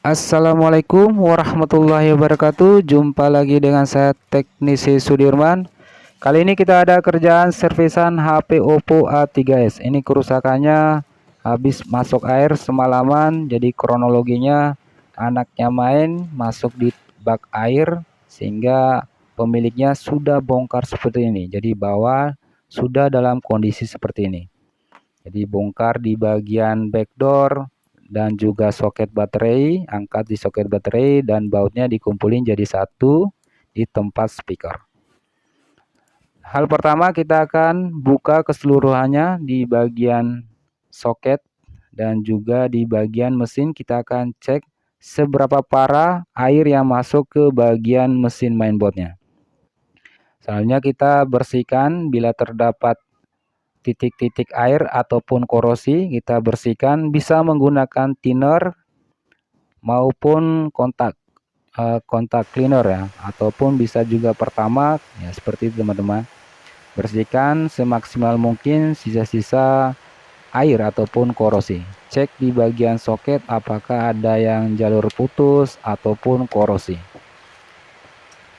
Assalamualaikum warahmatullahi wabarakatuh. Jumpa lagi dengan saya Teknisi Sudirman. Kali ini kita ada kerjaan servisan HP Oppo A3s. Ini kerusakannya habis masuk air semalaman. Jadi kronologinya anaknya main masuk di bak air sehingga pemiliknya sudah bongkar seperti ini. Jadi bawah sudah dalam kondisi seperti ini. Jadi bongkar di bagian backdoor dan juga soket baterai, angkat di soket baterai dan bautnya dikumpulin jadi satu di tempat speaker. Hal pertama kita akan buka keseluruhannya di bagian soket dan juga di bagian mesin kita akan cek seberapa parah air yang masuk ke bagian mesin mainboardnya. Selanjutnya kita bersihkan bila terdapat titik-titik air ataupun korosi, kita bersihkan bisa menggunakan thinner maupun kontak cleaner ya, ataupun bisa juga pertamax ya, seperti itu teman-teman. Bersihkan semaksimal mungkin sisa-sisa air ataupun korosi. Cek di bagian soket apakah ada yang jalur putus ataupun korosi.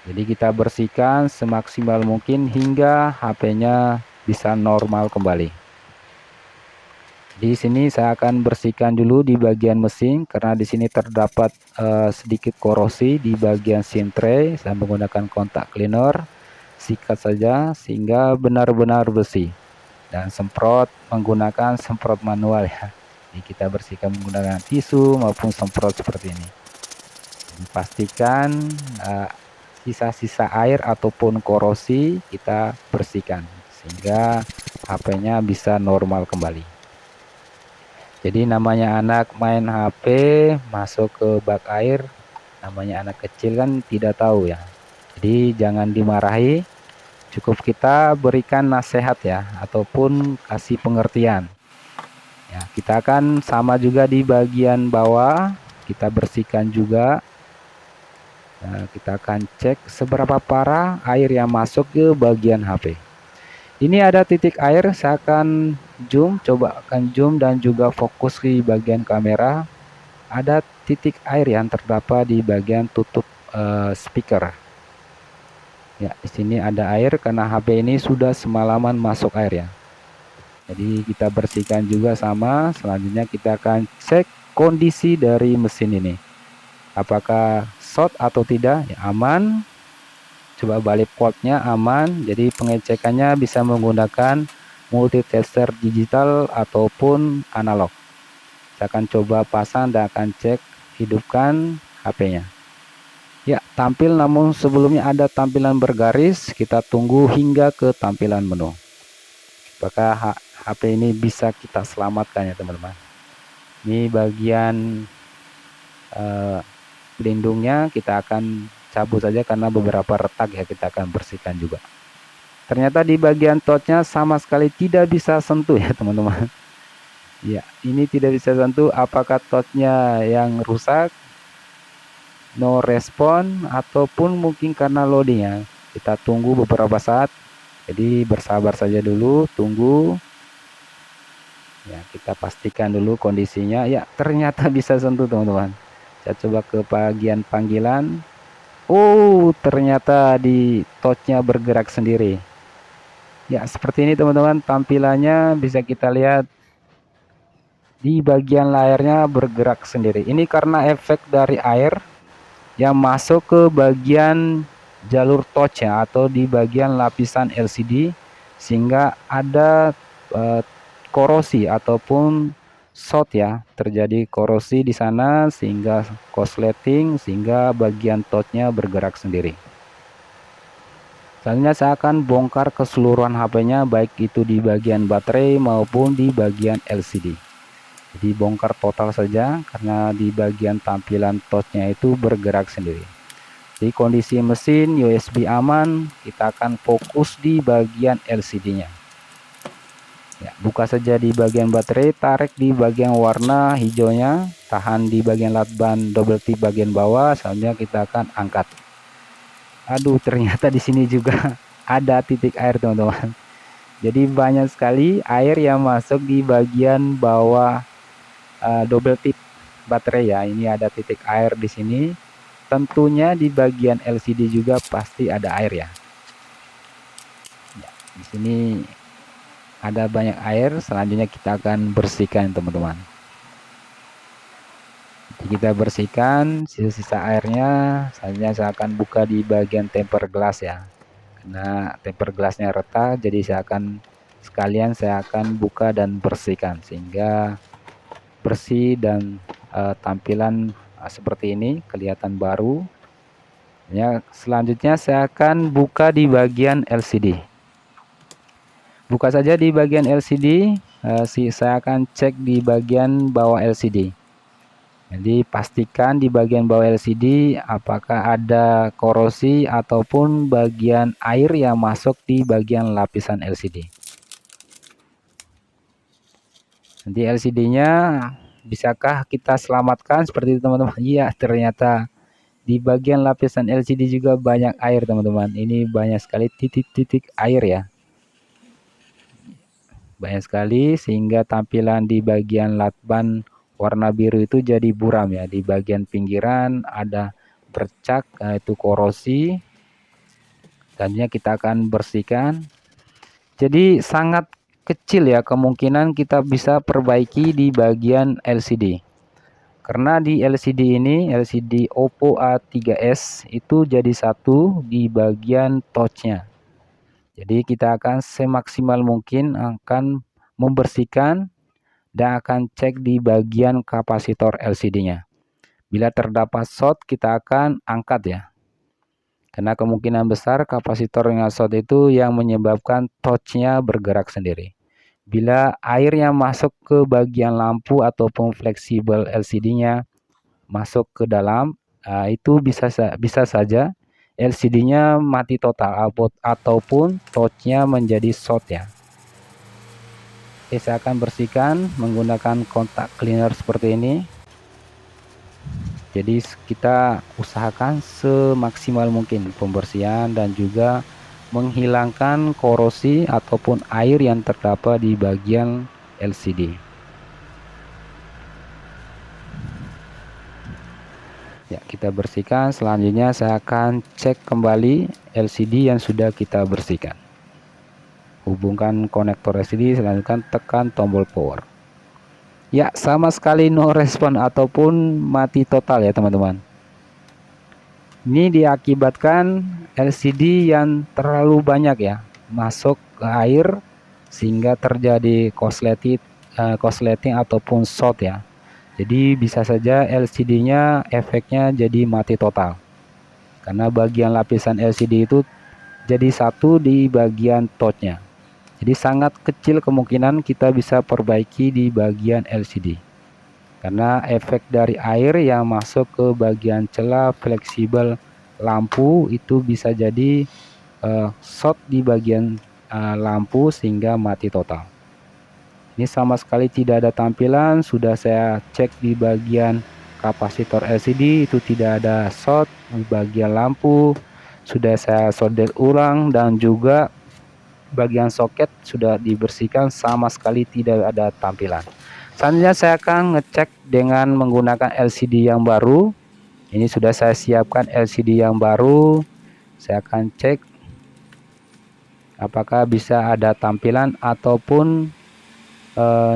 Jadi kita bersihkan semaksimal mungkin hingga HP-nya bisa normal kembali. Di sini saya akan bersihkan dulu di bagian mesin karena di sini terdapat sedikit korosi di bagian SIM tray. Saya menggunakan kontak cleaner, sikat saja sehingga benar-benar bersih. Dan semprot menggunakan semprot manual ya. Jadi kita bersihkan menggunakan tisu maupun semprot seperti ini. Pastikan sisa-sisa air ataupun korosi kita bersihkan sehingga HP-nya bisa normal kembali. Jadi namanya anak main HP masuk ke bak air, namanya anak kecil kan tidak tahu ya. Jadi jangan dimarahi, cukup kita berikan nasihat ya ataupun kasih pengertian. Ya, kita akan sama juga di bagian bawah, kita bersihkan juga. Nah, kita akan cek seberapa parah air yang masuk ke bagian HP. Ini ada titik air, saya akan coba akan zoom dan juga fokus di bagian kamera. Ada titik air yang terdapat di bagian tutup speaker. Ya, di sini ada air karena HP ini sudah semalaman masuk air ya. Jadi kita bersihkan juga sama. Selanjutnya kita akan cek kondisi dari mesin ini. Apakah short atau tidak? Ya, aman. Coba balik portnya aman, jadi pengecekannya bisa menggunakan multitester digital ataupun analog. Saya akan coba pasang dan akan cek hidupkan HP-nya. Ya, tampil, namun sebelumnya ada tampilan bergaris. Kita tunggu hingga ke tampilan menu. Apakah HP ini bisa kita selamatkan ya teman-teman. Ini bagian pelindungnya kita akan cabut saja karena beberapa retak ya, kita akan bersihkan juga. Ternyata di bagian touchnya sama sekali tidak bisa sentuh ya teman-teman. Ya, ini tidak bisa sentuh. Apakah touchnya yang rusak, no respon, ataupun mungkin karena loading ya. Kita tunggu beberapa saat. Jadi bersabar saja dulu, tunggu. Ya, kita pastikan dulu kondisinya. Ya, ternyata bisa sentuh teman-teman. Saya coba ke bagian panggilan. Oh, ternyata di touchnya bergerak sendiri. Ya, seperti ini teman-teman tampilannya, bisa kita lihat di bagian layarnya bergerak sendiri. Ini karena efek dari air yang masuk ke bagian jalur touchnya atau di bagian lapisan LCD sehingga ada korosi ataupun short ya, terjadi korosi di sana sehingga korsleting sehingga bagian touchnya bergerak sendiri. Selanjutnya saya akan bongkar keseluruhan HP-nya baik itu di bagian baterai maupun di bagian LCD. Jadi bongkar total saja karena di bagian tampilan touchnya itu bergerak sendiri. Di kondisi mesin USB aman, kita akan fokus di bagian LCD-nya. Ya, buka saja di bagian baterai, tarik di bagian warna hijaunya, tahan di bagian lakban double tip bagian bawah. Selanjutnya kita akan angkat. Aduh, ternyata di sini juga ada titik air teman-teman. Jadi banyak sekali air yang masuk di bagian bawah double tip. baterai ya. Ini ada titik air di sini. Tentunya di bagian LCD juga pasti ada air ya. Di sini ada banyak air. Selanjutnya kita akan bersihkan teman-teman. Kita bersihkan sisa-sisa airnya. Selanjutnya saya akan buka di bagian temper gelas ya, karena temper gelasnya retak, jadi saya akan buka dan bersihkan sehingga bersih dan tampilan seperti ini kelihatan baru ya. Selanjutnya saya akan buka di bagian LCD. Buka saja di bagian LCD. Saya akan cek di bagian bawah LCD. Jadi pastikan di bagian bawah LCD apakah ada korosi ataupun bagian air yang masuk di bagian lapisan LCD. Nanti LCD-nya bisakah kita selamatkan seperti itu teman-teman? Iya, ternyata di bagian lapisan LCD juga banyak air teman-teman. Ini banyak sekali titik-titik air ya. Banyak sekali sehingga tampilan di bagian lakban warna biru itu jadi buram ya. Di bagian pinggiran ada bercak, itu korosi. Selanjutnya kita akan bersihkan. Jadi sangat kecil ya kemungkinan kita bisa perbaiki di bagian LCD. Karena di LCD ini, LCD Oppo A3s itu jadi satu di bagian touchnya. Jadi kita akan semaksimal mungkin akan membersihkan dan akan cek di bagian kapasitor LCD-nya. Bila terdapat short kita akan angkat ya. Karena kemungkinan besar kapasitor yang short itu yang menyebabkan touch-nya bergerak sendiri. Bila air yang masuk ke bagian lampu ataupun fleksibel LCD-nya masuk ke dalam, itu bisa saja LCD-nya mati total ataupun touch-nya menjadi short ya. Oke, saya akan bersihkan menggunakan kontak cleaner seperti ini. Jadi kita usahakan semaksimal mungkin pembersihan dan juga menghilangkan korosi ataupun air yang terdapat di bagian LCD. Ya, kita bersihkan. Selanjutnya saya akan cek kembali LCD yang sudah kita bersihkan. Hubungkan konektor LCD, selanjutnya tekan tombol power. Ya, sama sekali no respon ataupun mati total ya teman-teman. Ini diakibatkan LCD yang terlalu banyak ya masuk ke air sehingga terjadi korsleting ataupun short ya. Jadi bisa saja LCD-nya efeknya jadi mati total. Karena bagian lapisan LCD itu jadi satu di bagian touch-nya. Jadi sangat kecil kemungkinan kita bisa perbaiki di bagian LCD. Karena efek dari air yang masuk ke bagian celah fleksibel lampu itu bisa jadi short di bagian lampu sehingga mati total. Ini sama sekali tidak ada tampilan. Sudah saya cek di bagian kapasitor LCD itu tidak ada short. Di bagian lampu sudah saya solder ulang dan juga bagian soket sudah dibersihkan, sama sekali tidak ada tampilan. Selanjutnya saya akan ngecek dengan menggunakan LCD yang baru. Ini sudah saya siapkan LCD yang baru. Saya akan cek apakah bisa ada tampilan ataupun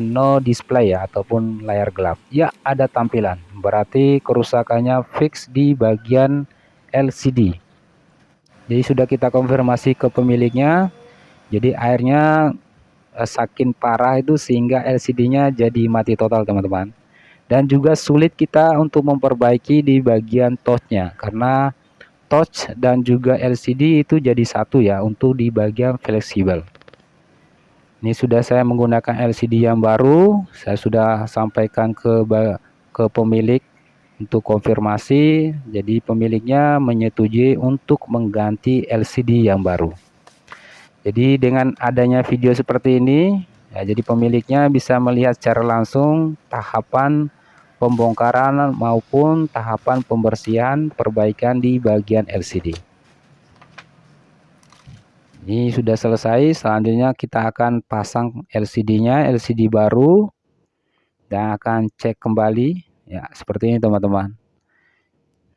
no display ya, ataupun layar gelap. Ya, ada tampilan. Berarti kerusakannya fix di bagian LCD. Jadi sudah kita konfirmasi ke pemiliknya. Jadi airnya saking parah itu sehingga LCD-nya jadi mati total teman-teman. Dan juga sulit kita untuk memperbaiki di bagian touch-nya karena touch dan juga LCD itu jadi satu ya untuk di bagian fleksibel. Ini sudah saya menggunakan LCD yang baru, saya sudah sampaikan ke pemilik untuk konfirmasi. Jadi pemiliknya menyetujui untuk mengganti LCD yang baru. Jadi dengan adanya video seperti ini, ya, jadi pemiliknya bisa melihat secara langsung tahapan pembongkaran maupun tahapan pembersihan perbaikan di bagian LCD. Ini sudah selesai. Selanjutnya kita akan pasang LCD-nya, LCD baru, dan akan cek kembali Ya, seperti ini teman-teman.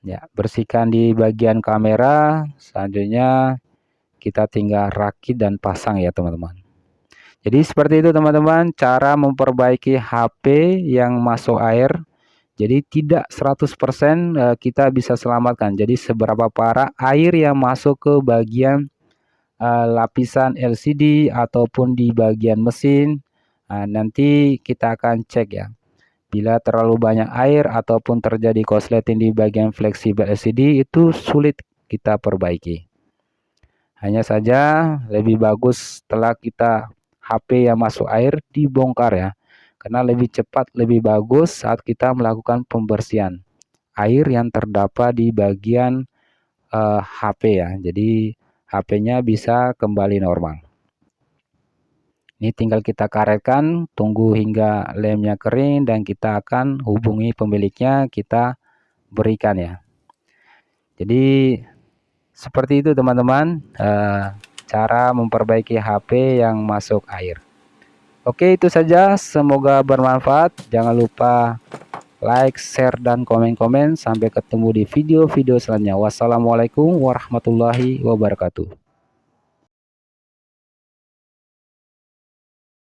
Ya, bersihkan di bagian kamera. Selanjutnya kita tinggal rakit dan pasang ya teman-teman. Jadi seperti itu teman-teman, cara memperbaiki HP yang masuk air. Jadi tidak 100% kita bisa selamatkan. Jadi seberapa parah air yang masuk ke bagian lapisan LCD ataupun di bagian mesin. Nanti kita akan cek ya. Bila terlalu banyak air ataupun terjadi korsleting di bagian fleksibel LCD, itu sulit kita perbaiki. Hanya saja lebih bagus setelah kita HP yang masuk air dibongkar ya. Karena lebih cepat, lebih bagus saat kita melakukan pembersihan air yang terdapat di bagian HP ya. Jadi HP-nya bisa kembali normal. Ini tinggal kita karetkan, tunggu hingga lemnya kering dan kita akan hubungi pemiliknya, kita berikan ya. Jadi seperti itu teman-teman, cara memperbaiki HP yang masuk air. Oke, itu saja, semoga bermanfaat. Jangan lupa like, share, dan komen-komen. Sampai ketemu di video-video selanjutnya. Wassalamualaikum warahmatullahi wabarakatuh.